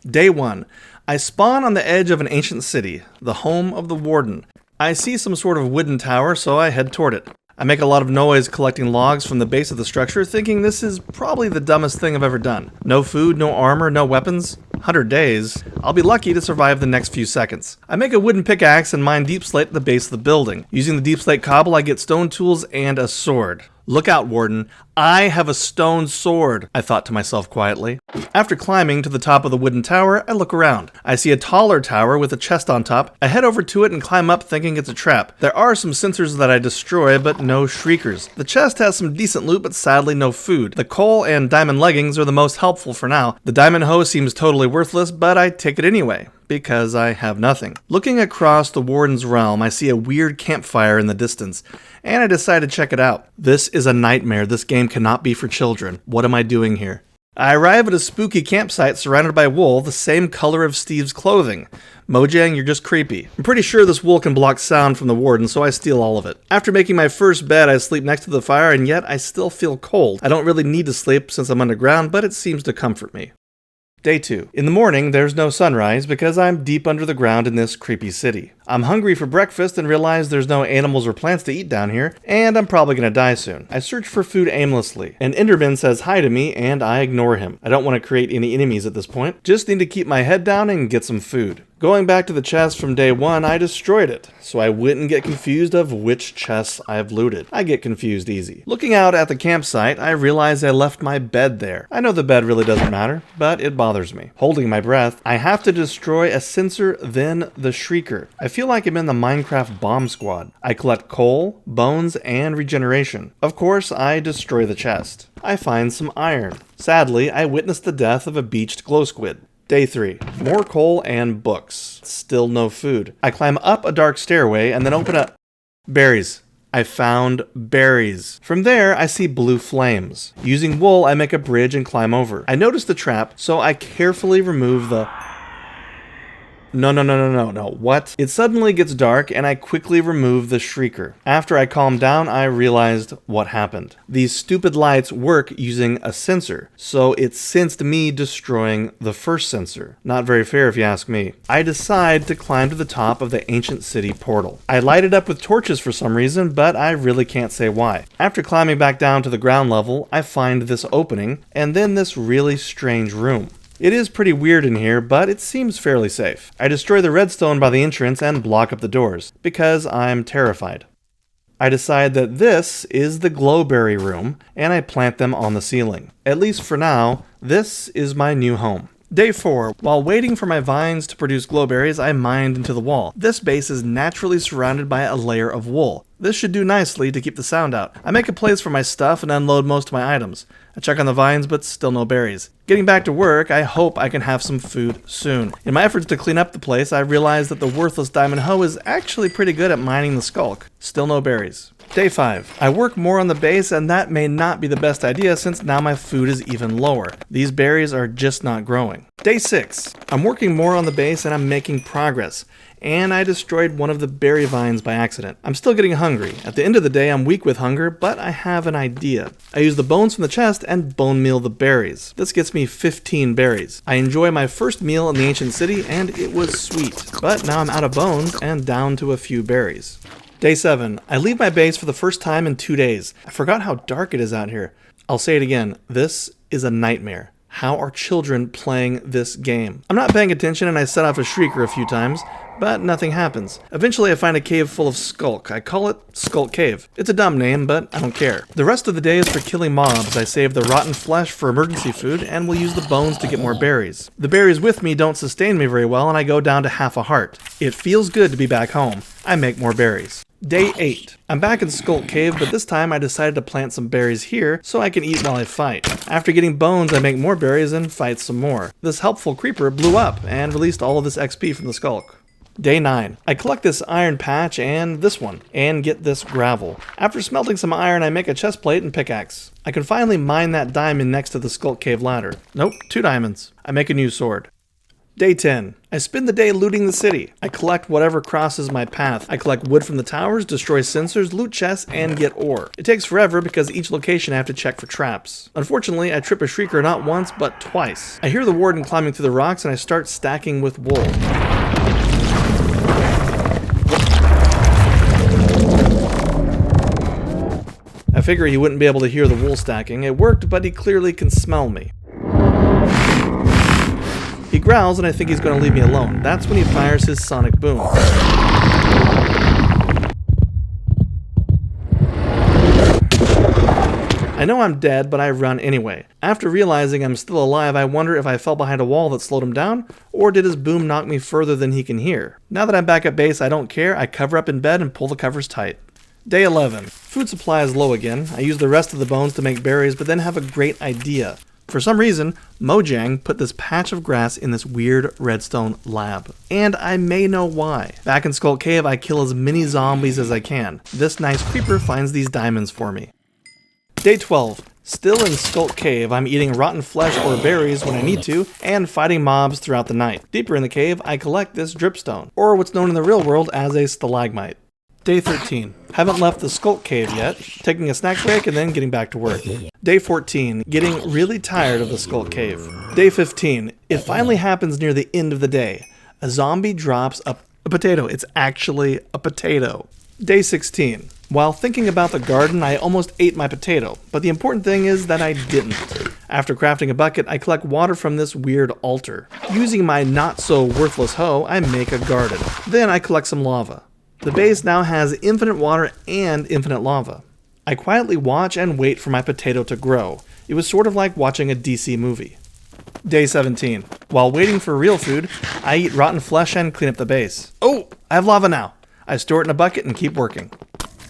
Day 1. I spawn on the edge of an ancient city, the home of the Warden. I see some sort of wooden tower, so I head toward it. I make a lot of noise collecting logs from the base of the structure, thinking this is probably the dumbest thing I've ever done. No food, no armor, no weapons. 100 days. I'll be lucky to survive the next few seconds. I make a wooden pickaxe and mine deep slate at the base of the building. Using the deep slate cobble, I get stone tools and a sword. Look out, Warden. I have a stone sword, I thought to myself quietly. After climbing to the top of the wooden tower, I look around. I see a taller tower with a chest on top. I head over to it and climb up thinking it's a trap. There are some sensors that I destroy, but no shriekers. The chest has some decent loot, but sadly no food. The coal and diamond leggings are the most helpful for now. The diamond hoe seems totally worthless, but I take it anyway, because I have nothing. Looking across the Warden's realm, I see a weird campfire in the distance, and I decide to check it out. This is a nightmare. This game cannot be for children. What am I doing here? I arrive at a spooky campsite surrounded by wool, the same color of Steve's clothing. Mojang, you're just creepy. I'm pretty sure this wool can block sound from the Warden, so I steal all of it. After making my first bed, I sleep next to the fire, and yet I still feel cold. I don't really need to sleep since I'm underground, but it seems to comfort me. Day 2. In the morning, there's no sunrise because I'm deep under the ground in this creepy city. I'm hungry for breakfast and realize there's no animals or plants to eat down here, and I'm probably gonna die soon. I search for food aimlessly. An Enderman says hi to me, and I ignore him. I don't want to create any enemies at this point. Just need to keep my head down and get some food. Going back to the chest from day 1, I destroyed it, so I wouldn't get confused of which chests I've looted. I get confused easy. Looking out at the campsite, I realize I left my bed there. I know the bed really doesn't matter, but it bothers me. Holding my breath, I have to destroy a sensor, then the shrieker. I feel like I'm in the Minecraft bomb squad. I collect coal, bones, and regeneration. Of course, I destroy the chest. I find some iron. Sadly, I witness the death of a beached glow squid. Day 3. More coal and books. Still no food. I climb up a dark stairway and then open up berries. I found berries. From there, I see blue flames. Using wool, I make a bridge and climb over. I notice the trap, so I carefully remove the... No, what? It suddenly gets dark and I quickly remove the shrieker. After I calm down, I realized what happened. These stupid lights work using a sensor, so it sensed me destroying the first sensor. Not very fair if you ask me. I decide to climb to the top of the ancient city portal. I light it up with torches for some reason, but I really can't say why. After climbing back down to the ground level, I find this opening, and then this really strange room. It is pretty weird in here, but it seems fairly safe. I destroy the redstone by the entrance and block up the doors, because I'm terrified. I decide that this is the glowberry room, and I plant them on the ceiling. At least for now, this is my new home. Day 4. While waiting for my vines to produce glowberries, I mined into the wall. This base is naturally surrounded by a layer of wool. This should do nicely to keep the sound out. I make a place for my stuff and unload most of my items. I check on the vines, but still no berries. Getting back to work, I hope I can have some food soon. In my efforts to clean up the place, I realize that the worthless diamond hoe is actually pretty good at mining the skulk. Still no berries. Day 5. I work more on the base, and that may not be the best idea since now my food is even lower. These berries are just not growing. Day 6. I'm working more on the base and I'm making progress. And I destroyed one of the berry vines by accident. I'm still getting hungry. At the end of the day, I'm weak with hunger, but I have an idea. I use the bones from the chest and bone meal the berries. This gets me 15 berries. I enjoy my first meal in the ancient city, and it was sweet. But now I'm out of bones and down to a few berries. Day 7. I leave my base for the first time in 2 days. I forgot how dark it is out here. I'll say it again. This is a nightmare. How are children playing this game? I'm not paying attention and I set off a shrieker a few times, but nothing happens. Eventually I find a cave full of skulk. I call it Skulk Cave. It's a dumb name, but I don't care. The rest of the day is for killing mobs. I save the rotten flesh for emergency food and will use the bones to get more berries. The berries with me don't sustain me very well and I go down to half a heart. It feels good to be back home. I make more berries. Day 8. I'm back in Skulk Cave, but this time I decided to plant some berries here so I can eat while I fight. After getting bones, I make more berries and fight some more. This helpful creeper blew up and released all of this XP from the Skulk. Day 9. I collect this iron patch and this one, and get this gravel. After smelting some iron, I make a chest plate and pickaxe. I can finally mine that diamond next to the Skulk Cave ladder. Nope, 2 diamonds. I make a new sword. Day 10. I spend the day looting the city. I collect whatever crosses my path. I collect wood from the towers, destroy sensors, loot chests, and get ore. It takes forever because each location I have to check for traps. Unfortunately, I trip a shrieker not once, but twice. I hear the warden climbing through the rocks and I start stacking with wool. I figure he wouldn't be able to hear the wool stacking. It worked, but he clearly can smell me. He growls and I think he's going to leave me alone. That's when he fires his sonic boom. I know I'm dead, but I run anyway. After realizing I'm still alive, I wonder if I fell behind a wall that slowed him down, or did his boom knock me further than he can hear? Now that I'm back at base, I don't care. I cover up in bed and pull the covers tight. Day 11. Food supply is low again. I use the rest of the bones to make berries, but then have a great idea. For some reason, Mojang put this patch of grass in this weird redstone lab. And I may know why. Back in Skull Cave, I kill as many zombies as I can. This nice creeper finds these diamonds for me. Day 12. Still in Skull Cave, I'm eating rotten flesh or berries when I need to, and fighting mobs throughout the night. Deeper in the cave, I collect this dripstone, or what's known in the real world as a stalagmite. Day 13. Haven't left the Skulk Cave yet, taking a snack break and then getting back to work. Day 14. Getting really tired of the Skulk Cave. Day 15. It finally happens near the end of the day. A zombie drops a potato. It's actually a potato. Day 16. While thinking about the garden, I almost ate my potato, but the important thing is that I didn't. After crafting a bucket, I collect water from this weird altar. Using my not-so-worthless hoe, I make a garden. Then I collect some lava. The base now has infinite water and infinite lava. I quietly watch and wait for my potato to grow. It was sort of like watching a DC movie. Day 17. While waiting for real food, I eat rotten flesh and clean up the base. Oh, I have lava now. I store it in a bucket and keep working.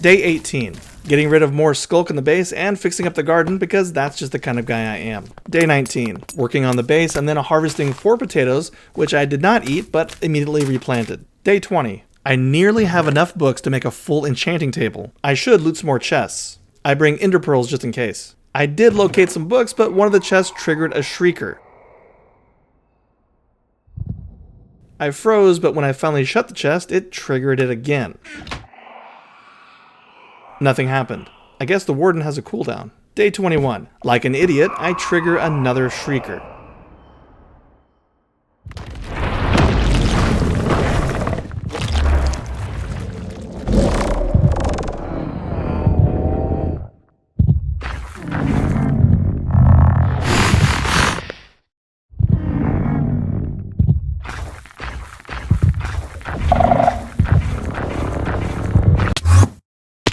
Day 18. Getting rid of more skulk in the base and fixing up the garden because that's just the kind of guy I am. Day 19. Working on the base and then harvesting 4 potatoes, which I did not eat but immediately replanted. Day 20. I nearly have enough books to make a full enchanting table. I should loot some more chests. I bring ender pearls just in case. I did locate some books, but one of the chests triggered a shrieker. I froze, but when I finally shut the chest, it triggered it again. Nothing happened. I guess the warden has a cooldown. Day 21. Like an idiot, I trigger another shrieker.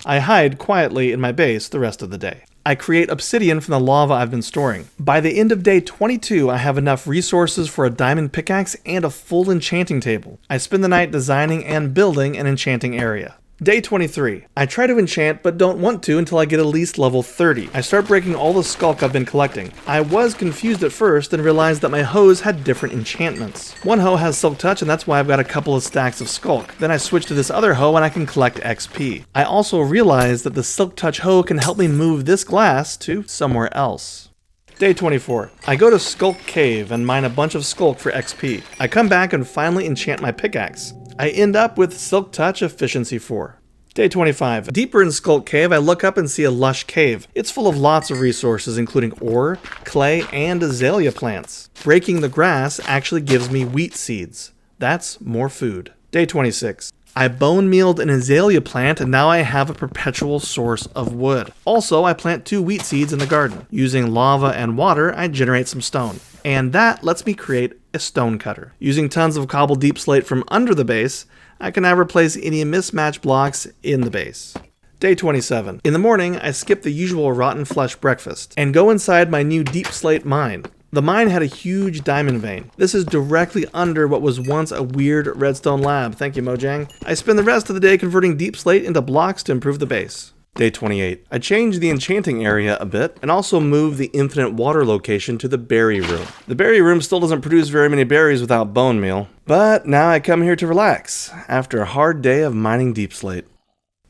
I hide quietly in my base the rest of the day. I create obsidian from the lava I've been storing. By the end of day 22, I have enough resources for a diamond pickaxe and a full enchanting table. I spend the night designing and building an enchanting area. Day 23. I try to enchant but don't want to until I get at least level 30. I start breaking all the skulk I've been collecting. I was confused at first and realized that my hoes had different enchantments. One hoe has silk touch and that's why I've got a couple of stacks of skulk. Then I switch to this other hoe and I can collect XP. I also realized that the silk touch hoe can help me move this glass to somewhere else. Day 24. I go to Skulk Cave and mine a bunch of skulk for XP. I come back and finally enchant my pickaxe. I end up with Silk Touch Efficiency 4. Day 25. Deeper in Skulk Cave, I look up and see a lush cave. It's full of lots of resources, including ore, clay, and azalea plants. Breaking the grass actually gives me wheat seeds. That's more food. Day 26. I bone mealed an azalea plant and now I have a perpetual source of wood. Also, I plant 2 wheat seeds in the garden. Using lava and water, I generate some stone. And that lets me create a stone cutter. Using tons of cobbled deep slate from under the base, I can now replace any mismatched blocks in the base. Day 27. In the morning, I skip the usual rotten flesh breakfast and go inside my new deep slate mine. The mine had a huge diamond vein. This is directly under what was once a weird redstone lab. Thank you, Mojang. I spend the rest of the day converting deep slate into blocks to improve the base. Day 28. I changed the enchanting area a bit and also moved the infinite water location to the berry room. The berry room still doesn't produce very many berries without bone meal, but now I come here to relax after a hard day of mining deep slate.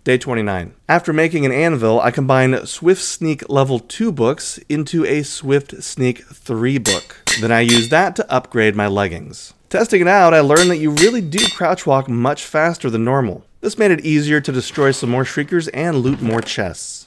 Day 29. After making an anvil, I combine Swift Sneak level 2 books into a Swift Sneak 3 book. Then I use that to upgrade my leggings. Testing it out, I learned that you really do crouch walk much faster than normal. This made it easier to destroy some more shriekers and loot more chests.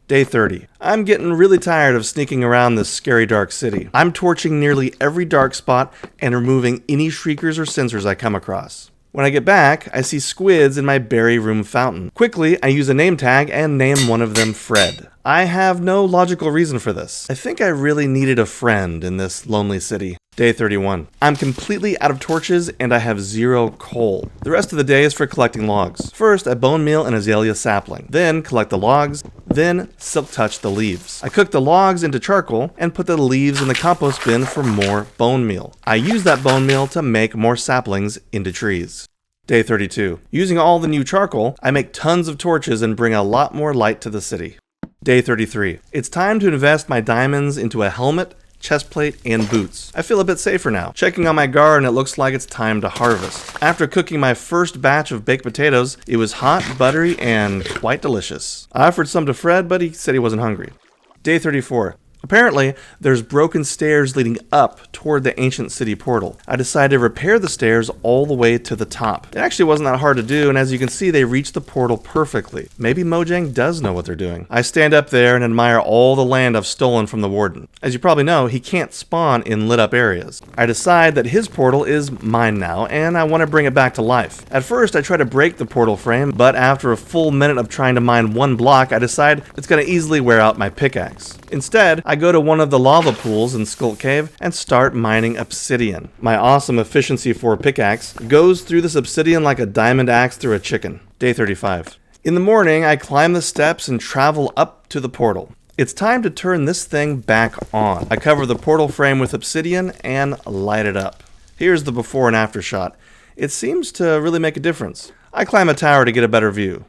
Day 30. I'm getting really tired of sneaking around this scary dark city. I'm torching nearly every dark spot and removing any shriekers or sensors I come across. When I get back, I see squids in my berry room fountain. Quickly, I use a name tag and name one of them Fred. I have no logical reason for this. I think I really needed a friend in this lonely city. Day 31. I'm completely out of torches and I have 0 coal. The rest of the day is for collecting logs. First, I bone meal an azalea sapling, then collect the logs, then silk touch the leaves. I cook the logs into charcoal and put the leaves in the compost bin for more bone meal. I use that bone meal to make more saplings into trees. Day 32. Using all the new charcoal, I make tons of torches and bring a lot more light to the city. Day 33. It's time to invest my diamonds into a helmet, chestplate, and boots. I feel a bit safer now. Checking on my garden, it looks like it's time to harvest. After cooking my first batch of baked potatoes, it was hot, buttery, and quite delicious. I offered some to Fred, but he said he wasn't hungry. Day 34. Apparently, there's broken stairs leading up toward the ancient city portal. I decided to repair the stairs all the way to the top. It actually wasn't that hard to do, and as you can see, they reach the portal perfectly. Maybe Mojang does know what they're doing. I stand up there and admire all the land I've stolen from the Warden. As you probably know, he can't spawn in lit up areas. I decide that his portal is mine now, and I want to bring it back to life. At first, I try to break the portal frame, but after a full minute of trying to mine one block, I decide it's going to easily wear out my pickaxe. Instead, I go to one of the lava pools in Skull Cave and start mining obsidian. My awesome efficiency 4 pickaxe goes through this obsidian like a diamond axe through a chicken. Day 35. In the morning, I climb the steps and travel up to the portal. It's time to turn this thing back on. I cover the portal frame with obsidian and light it up. Here's the before and after shot. It seems to really make a difference. I climb a tower to get a better view.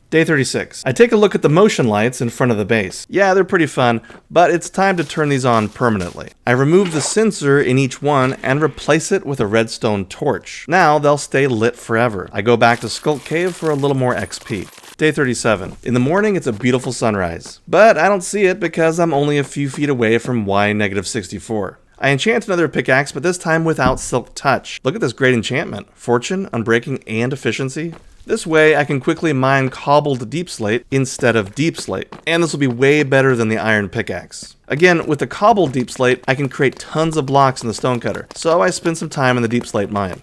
Day 36. I take a look at the motion lights in front of the base. Yeah, they're pretty fun, but it's time to turn these on permanently. I remove the sensor in each one and replace it with a redstone torch. Now they'll stay lit forever. I go back to Skull Cave for a little more XP. Day 37. In the morning, it's a beautiful sunrise, but I don't see it because I'm only a few feet away from Y-64. I enchant another pickaxe, but this time without silk touch. Look at this great enchantment. Fortune, unbreaking, and efficiency. This way, I can quickly mine cobbled deep slate instead of deep slate, and this will be way better than the iron pickaxe. Again, with the cobbled deep slate, I can create tons of blocks in the stonecutter, so I spend some time in the deep slate mine.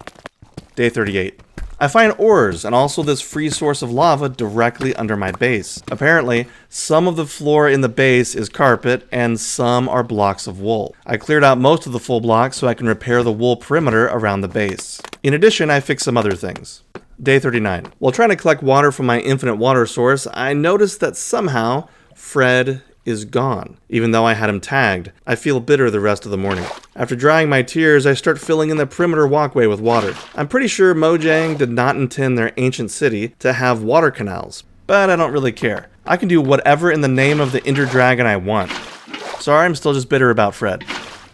Day 38. I find ores and also this free source of lava directly under my base. Apparently, some of the floor in the base is carpet and some are blocks of wool. I cleared out most of the full blocks so I can repair the wool perimeter around the base. In addition, I fixed some other things. Day 39. While trying to collect water from my infinite water source, I noticed that somehow Fred is gone. Even though I had him tagged, I feel bitter the rest of the morning. After drying my tears, I start filling in the perimeter walkway with water. I'm pretty sure Mojang did not intend their ancient city to have water canals, but I don't really care. I can do whatever in the name of the Ender Dragon I want. Sorry, I'm still just bitter about Fred.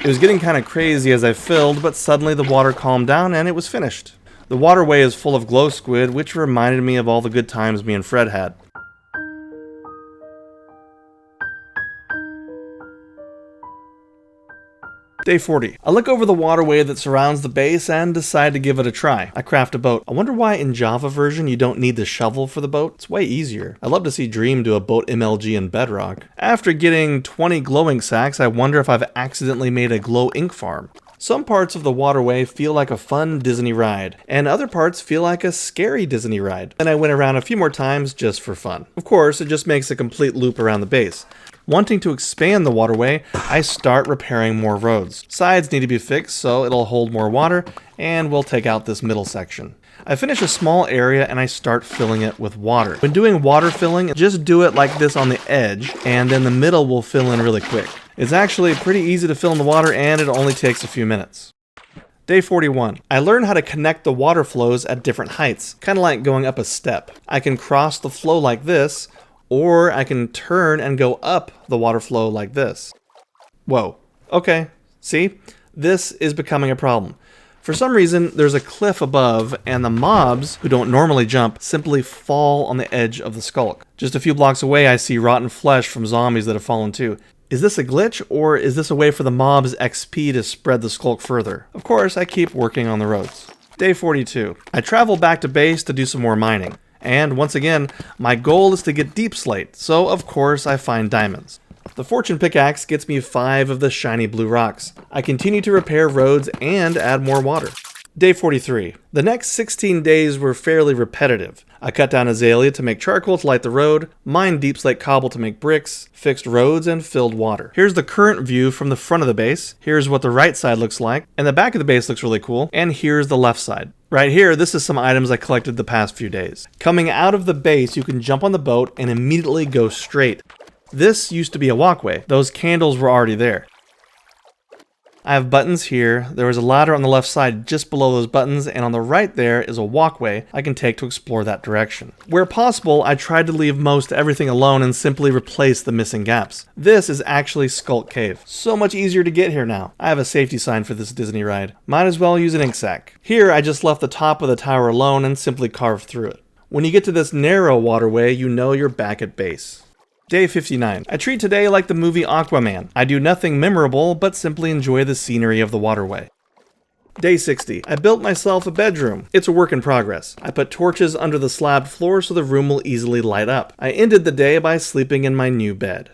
It was getting kind of crazy as I filled, but suddenly the water calmed down and it was finished. The waterway is full of glow squid, which reminded me of all the good times me and Fred had. Day 40. I look over the waterway that surrounds the base and decide to give it a try. I craft a boat. I wonder why in Java version you don't need the shovel for the boat. It's way easier. I'd love to see Dream do a boat MLG in Bedrock. After getting 20 glowing sacks, I wonder if I've accidentally made a glow ink farm. Some parts of the waterway feel like a fun Disney ride, and other parts feel like a scary Disney ride. Then I went around a few more times just for fun. Of course, it just makes a complete loop around the base. Wanting to expand the waterway, I start repairing more roads. Sides need to be fixed so it'll hold more water, and we'll take out this middle section. I finish a small area and I start filling it with water. When doing water filling, just do it like this on the edge, and then the middle will fill in really quick. It's actually pretty easy to fill in the water and it only takes a few minutes. Day 41. I learned how to connect the water flows at different heights, kind of like going up a step. I can cross the flow like this, or I can turn and go up the water flow like this. Whoa. Okay. See? This is becoming a problem. For some reason, there's a cliff above, and the mobs, who don't normally jump, simply fall on the edge of the skulk. Just a few blocks away, I see rotten flesh from zombies that have fallen too. Is this a glitch, or is this a way for the mob's XP to spread the skulk further? Of course, I keep working on the roads. Day 42. I travel back to base to do some more mining. And once again, my goal is to get deep slate, so of course I find diamonds. The fortune pickaxe gets me 5 of the shiny blue rocks. I continue to repair roads and add more water. Day 43. The next 16 days were fairly repetitive. I cut down azalea to make charcoal to light the road, mined deep slate cobble to make bricks, fixed roads, and filled water. Here's the current view from the front of the base. Here's what the right side looks like, and the back of the base looks really cool. And here's the left side. Right here, this is some items I collected the past few days. Coming out of the base, you can jump on the boat and immediately go straight. This used to be a walkway. Those candles were already there. I have buttons here. There was a ladder on the left side just below those buttons, and on the right there is a walkway I can take to explore that direction. Where possible, I tried to leave most everything alone and simply replace the missing gaps. This is actually Skulk Cave. So much easier to get here now. I have a safety sign for this Disney ride. Might as well use an ink sac. Here, I just left the top of the tower alone and simply carved through it. When you get to this narrow waterway, you know you're back at base. Day 59. I treat today like the movie Aquaman. I do nothing memorable, but simply enjoy the scenery of the waterway. Day 60. I built myself a bedroom. It's a work in progress. I put torches under the slabbed floor so the room will easily light up. I ended the day by sleeping in my new bed.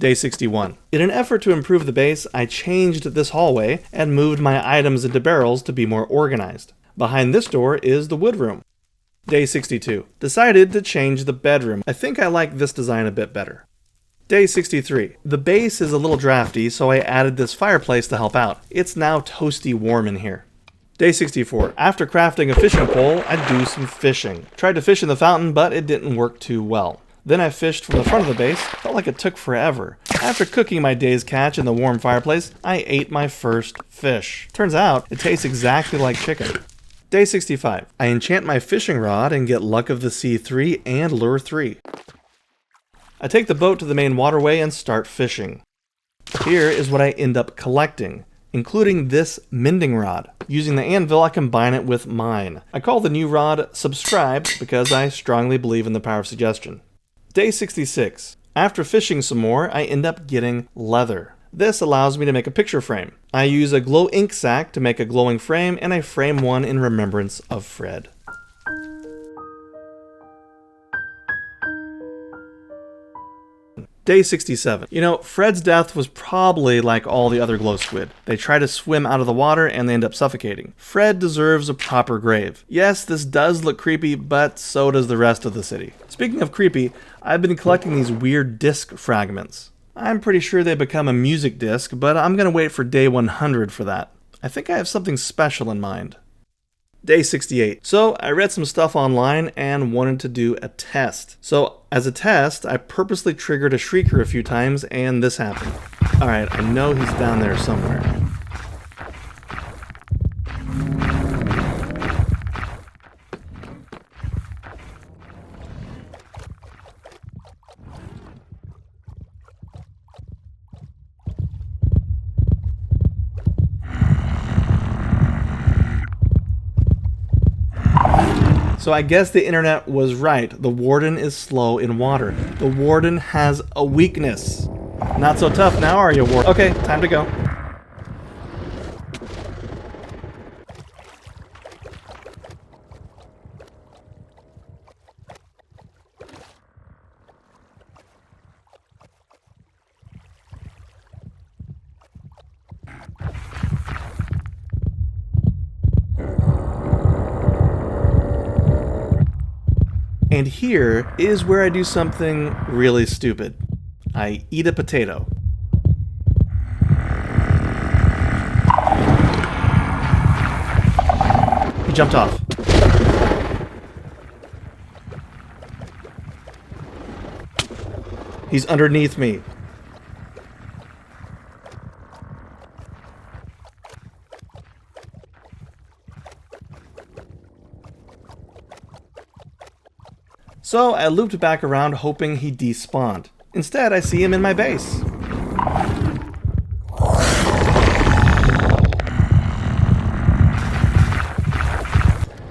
Day 61. In an effort to improve the base, I changed this hallway and moved my items into barrels to be more organized. Behind this door is the wood room. Day 62. Decided to change the bedroom. I think I like this design a bit better. Day 63. The base is a little drafty, so I added this fireplace to help out. It's now toasty warm in here. Day 64. After crafting a fishing pole, I do some fishing. Tried to fish in the fountain, but it didn't work too well. Then I fished from the front of the base. Felt like it took forever. After cooking my day's catch in the warm fireplace, I ate my first fish. Turns out, it tastes exactly like chicken. Day 65. I enchant my fishing rod and get Luck of the Sea 3 and Lure 3. I take the boat to the main waterway and start fishing. Here is what I end up collecting, including this mending rod. Using the anvil, I combine it with mine. I call the new rod Subscribe because I strongly believe in the power of suggestion. Day 66. After fishing some more, I end up getting leather. This allows me to make a picture frame. I use a glow ink sac to make a glowing frame, and I frame one in remembrance of Fred. Day 67. You know, Fred's death was probably like all the other glow squid. They try to swim out of the water and they end up suffocating. Fred deserves a proper grave. Yes, this does look creepy, but so does the rest of the city. Speaking of creepy, I've been collecting these weird disc fragments. I'm pretty sure they become a music disc, but I'm going to wait for day 100 for that. I think I have something special in mind. Day 68. So I read some stuff online and wanted to do a test. So as a test, I purposely triggered a shrieker a few times and this happened. Alright, I know he's down there somewhere. So I guess the internet was right. The Warden is slow in water. The Warden has a weakness. Not so tough now, are you, Warden? Okay, time to go. And here is where I do something really stupid. I eat a potato. He jumped off. He's underneath me. So I looped back around hoping he despawned. Instead, I see him in my base.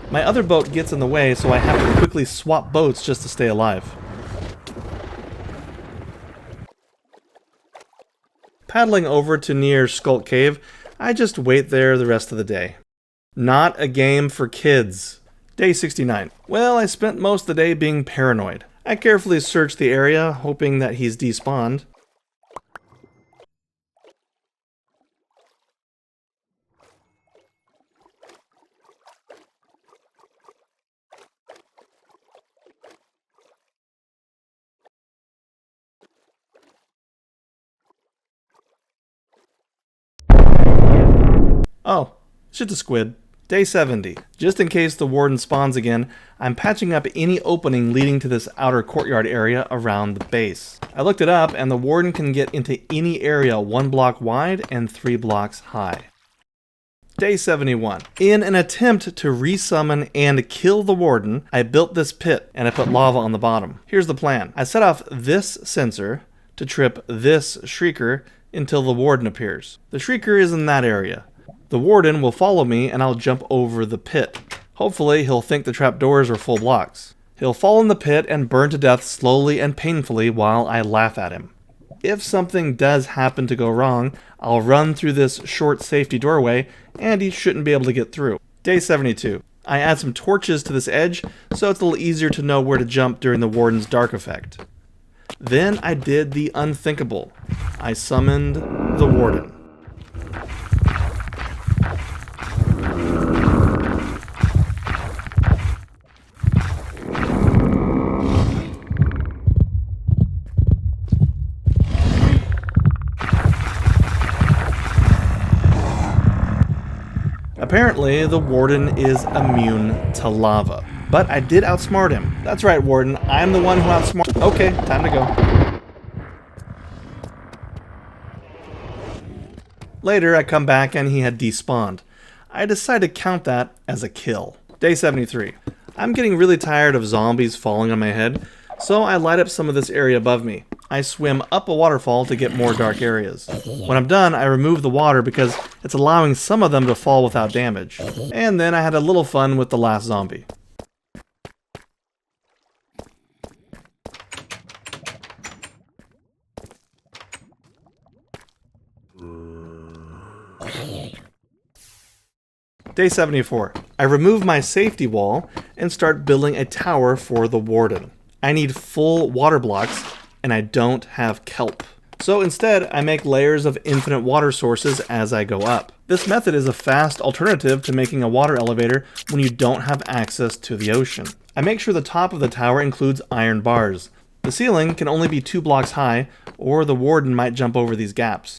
My other boat gets in the way, so I have to quickly swap boats just to stay alive. Paddling over to near Skulk Cave, I just wait there the rest of the day. Not a game for kids. Day 69. Well, I spent most of the day being paranoid. I carefully searched the area, hoping that he's despawned. Oh, it's just a squid. Day 70. Just in case the Warden spawns again, I'm patching up any opening leading to this outer courtyard area around the base. I looked it up, and the Warden can get into any area 1 block wide and 3 blocks high. Day 71. In an attempt to resummon and kill the Warden, I built this pit and I put lava on the bottom. Here's the plan. I set off this sensor to trip this Shrieker until the Warden appears. The Shrieker is in that area. The Warden will follow me and I'll jump over the pit. Hopefully he'll think the trapdoors are full blocks. He'll fall in the pit and burn to death slowly and painfully while I laugh at him. If something does happen to go wrong, I'll run through this short safety doorway and he shouldn't be able to get through. Day 72. I add some torches to this edge so it's a little easier to know where to jump during the Warden's dark effect. Then I did the unthinkable. I summoned the Warden. Apparently, the Warden is immune to lava. But I did outsmart him. That's right, Warden. I'm the one who outsmarted. Okay, time to go. Later, I come back and he had despawned. I decide to count that as a kill. Day 73. I'm getting really tired of zombies falling on my head, so I light up some of this area above me. I swim up a waterfall to get more dark areas. When I'm done, I remove the water because it's allowing some of them to fall without damage. And then I had a little fun with the last zombie. Day 74. I remove my safety wall and start building a tower for the Warden. I need full water blocks, and I don't have kelp. So instead, I make layers of infinite water sources as I go up. This method is a fast alternative to making a water elevator when you don't have access to the ocean. I make sure the top of the tower includes iron bars. The ceiling can only be 2 blocks high, or the Warden might jump over these gaps.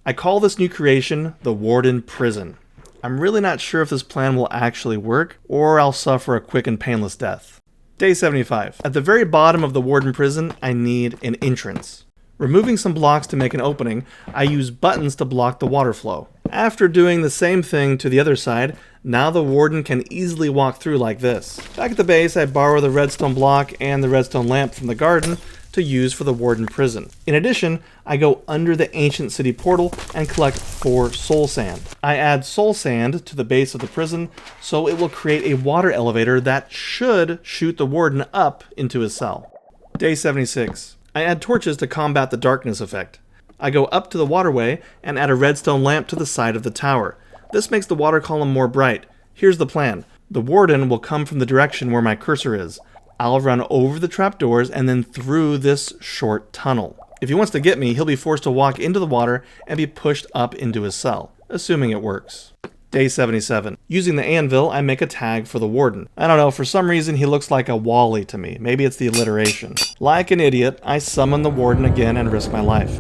I call this new creation the Warden Prison. I'm really not sure if this plan will actually work, or I'll suffer a quick and painless death. Day 75. At the very bottom of the Warden Prison, I need an entrance. Removing some blocks to make an opening, I use buttons to block the water flow. After doing the same thing to the other side, now the Warden can easily walk through like this. Back at the base, I borrow the redstone block and the redstone lamp from the garden to use for the Warden Prison. In addition, I go under the ancient city portal and collect 4 soul sand. I add soul sand to the base of the prison, so it will create a water elevator that should shoot the Warden up into his cell. Day 76. I add torches to combat the darkness effect. I go up to the waterway and add a redstone lamp to the side of the tower. This makes the water column more bright. Here's the plan. The Warden will come from the direction where my cursor is. I'll run over the trapdoors and then through this short tunnel. If he wants to get me, he'll be forced to walk into the water and be pushed up into his cell, assuming it works. Day 77. Using the anvil, I make a tag for the Warden. I don't know, for some reason he looks like a Wally to me. Maybe it's the alliteration. Like an idiot, I summon the Warden again and risk my life.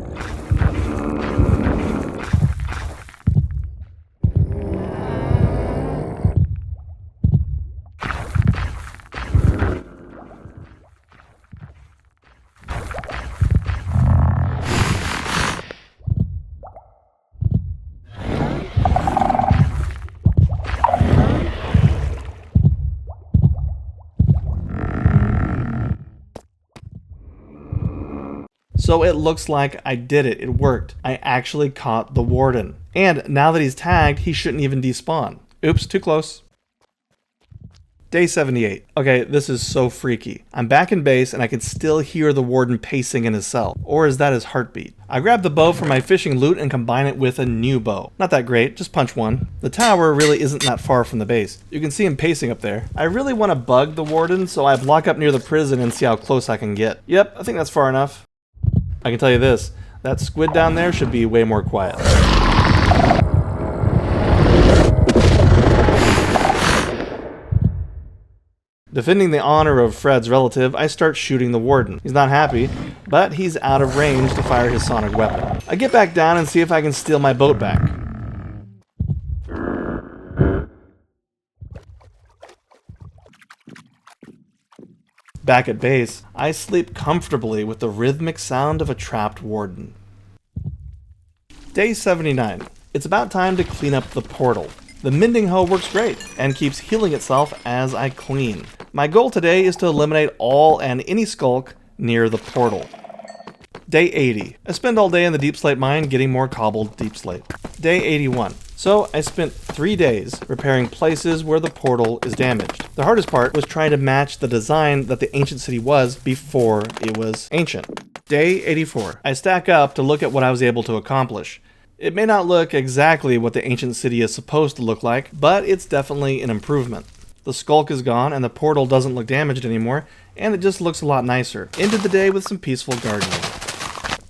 So it looks like I did it. It worked. I actually caught the Warden. And now that he's tagged, he shouldn't even despawn. Oops, too close. Day 78. Okay, this is so freaky. I'm back in base and I can still hear the warden pacing in his cell. Or is that his heartbeat? I grab the bow from my fishing loot and combine it with a new bow. Not that great, just punch one. The tower really isn't that far from the base. You can see him pacing up there. I really want to bug the warden, so I block up near the prison and see how close I can get. Yep, I think that's far enough. I can tell you this, that squid down there should be way more quiet. Defending the honor of Fred's relative, I start shooting the warden. He's not happy, but he's out of range to fire his sonic weapon. I get back down and see if I can steal my boat back. Back at base, I sleep comfortably with the rhythmic sound of a trapped warden. Day 79. It's about time to clean up the portal. The mending hoe works great and keeps healing itself as I clean. My goal today is to eliminate all and any skulk near the portal. Day 80. I spend all day in the deep slate mine getting more cobbled deep slate. Day 81. So I spent 3 days repairing places where the portal is damaged. The hardest part was trying to match the design that the ancient city was before it was ancient. Day 84. I stack up to look at what I was able to accomplish. It may not look exactly what the ancient city is supposed to look like, but it's definitely an improvement. The skulk is gone and the portal doesn't look damaged anymore, and it just looks a lot nicer. Ended the day with some peaceful gardening.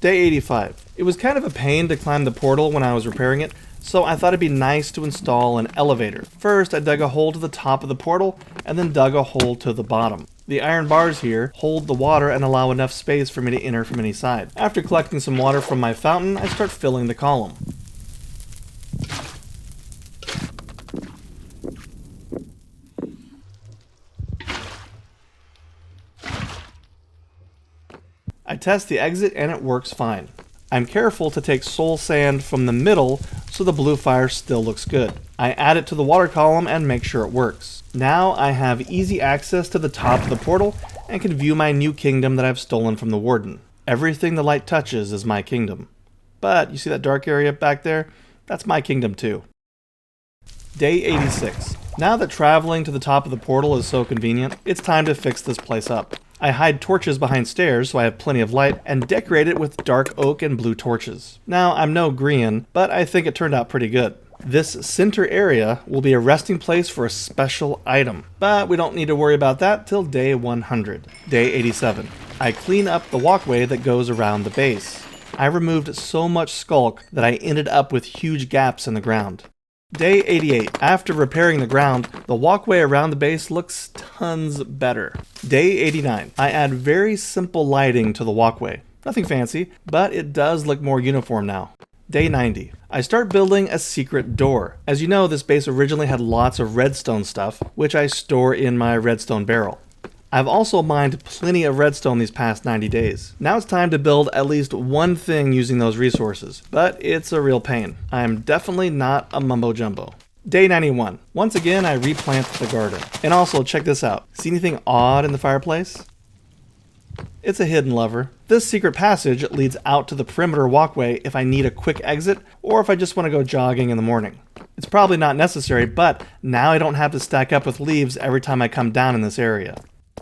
Day 85. It was kind of a pain to climb the portal when I was repairing it, so I thought it'd be nice to install an elevator. First, I dug a hole to the top of the portal, and then dug a hole to the bottom. The iron bars here hold the water and allow enough space for me to enter from any side. After collecting some water from my fountain, I start filling the column. I test the exit and it works fine. I'm careful to take soul sand from the middle so the blue fire still looks good. I add it to the water column and make sure it works. Now I have easy access to the top of the portal and can view my new kingdom that I've stolen from the warden. Everything the light touches is my kingdom. But you see that dark area back there? That's my kingdom too. Day 86. Now that traveling to the top of the portal is so convenient, it's time to fix this place up. I hide torches behind stairs so I have plenty of light and decorate it with dark oak and blue torches. Now, I'm no Grian, but I think it turned out pretty good. This center area will be a resting place for a special item, but we don't need to worry about that till day 100. Day 87. I clean up the walkway that goes around the base. I removed so much skulk that I ended up with huge gaps in the ground. Day 88. After repairing the ground, the walkway around the base looks tons better. Day 89. I add very simple lighting to the walkway. Nothing fancy, but it does look more uniform now. Day 90. I start building a secret door. As you know, this base originally had lots of redstone stuff, which I store in my redstone barrel. I've also mined plenty of redstone these past 90 days. Now it's time to build at least one thing using those resources, but it's a real pain. I'm definitely not a mumbo jumbo. Day 91. Once again, I replant the garden. And also, check this out. See anything odd in the fireplace? It's a hidden lever. This secret passage leads out to the perimeter walkway if I need a quick exit or if I just want to go jogging in the morning. It's probably not necessary, but now I don't have to stack up with leaves every time I come down in this area.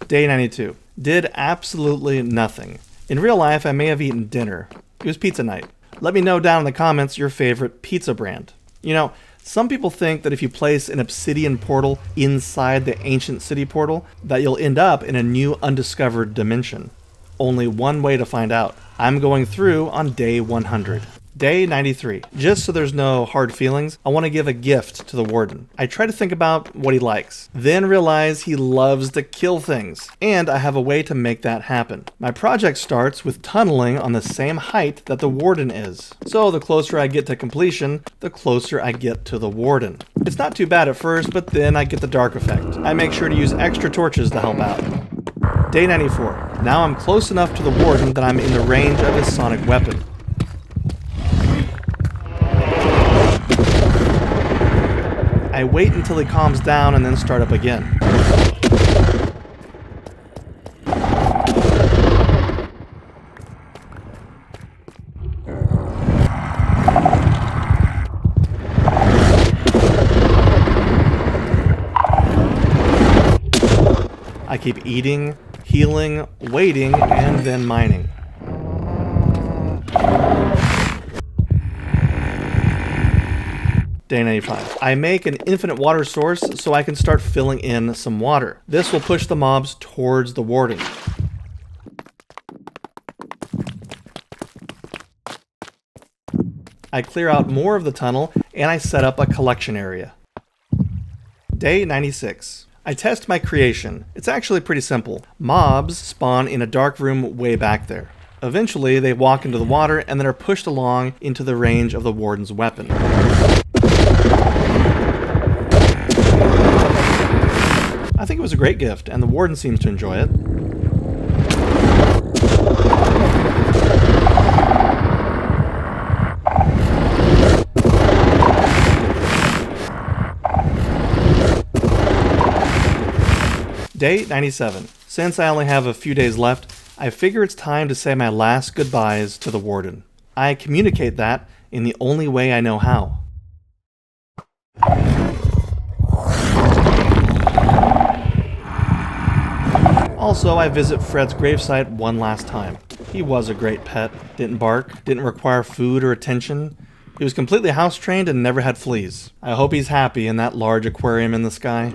Day 92. Did absolutely nothing. In real life, I may have eaten dinner. It was pizza night. Let me know down in the comments your favorite pizza brand. You know, some people think that if you place an obsidian portal inside the ancient city portal, that you'll end up in a new undiscovered dimension. Only one way to find out. I'm going through on day 100. Day 93. Just so there's no hard feelings, I want to give a gift to the warden. I try to think about what he likes, then realize he loves to kill things, and I have a way to make that happen. My project starts with tunneling on the same height that the warden is. So the closer I get to completion, the closer I get to the warden. It's not too bad at first, but then I get the dark effect. I make sure to use extra torches to help out. Day 94. Now I'm close enough to the warden that I'm in the range of his sonic weapon. I wait until he calms down and then start up again. keep eating, healing, waiting, and then mining. Day 95. I make an infinite water source so I can start filling in some water. This will push the mobs towards the Warden. I clear out more of the tunnel and I set up a collection area. Day 96. I test my creation. It's actually pretty simple. Mobs spawn in a dark room way back there. Eventually, they walk into the water and then are pushed along into the range of the Warden's weapon. I think it was a great gift, and the Warden seems to enjoy it. Day 97. Since I only have a few days left, I figure it's time to say my last goodbyes to the Warden. I communicate that in the only way I know how. Also, I visit Fred's gravesite one last time. He was a great pet. Didn't bark, didn't require food or attention. He was completely house-trained and never had fleas. I hope he's happy in that large aquarium in the sky.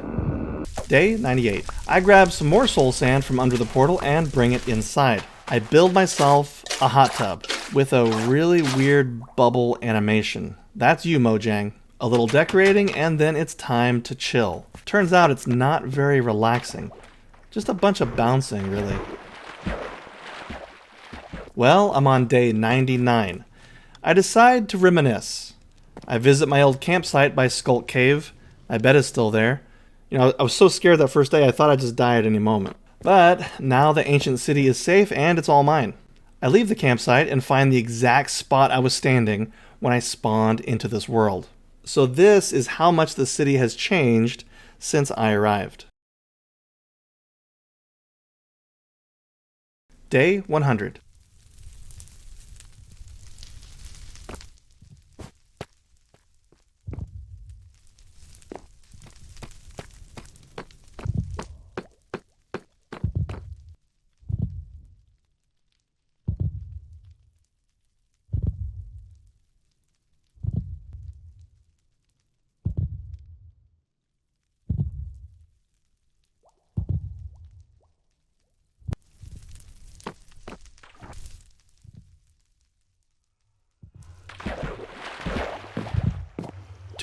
Day 98. I grab some more soul sand from under the portal and bring it inside. I build myself a hot tub with a really weird bubble animation. That's you, Mojang. A little decorating and then it's time to chill. Turns out it's not very relaxing. Just a bunch of bouncing, really. Well, I'm on day 99. I decide to reminisce. I visit my old campsite by Skulk Cave. I bet it's still there. You know, I was so scared that first day I thought I'd just die at any moment. But now the ancient city is safe and it's all mine. I leave the campsite and find the exact spot I was standing when I spawned into this world. So this is how much the city has changed since I arrived. Day 100.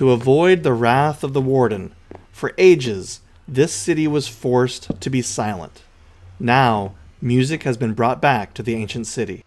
To avoid the wrath of the Warden, for ages, this city was forced to be silent. Now, music has been brought back to the ancient city.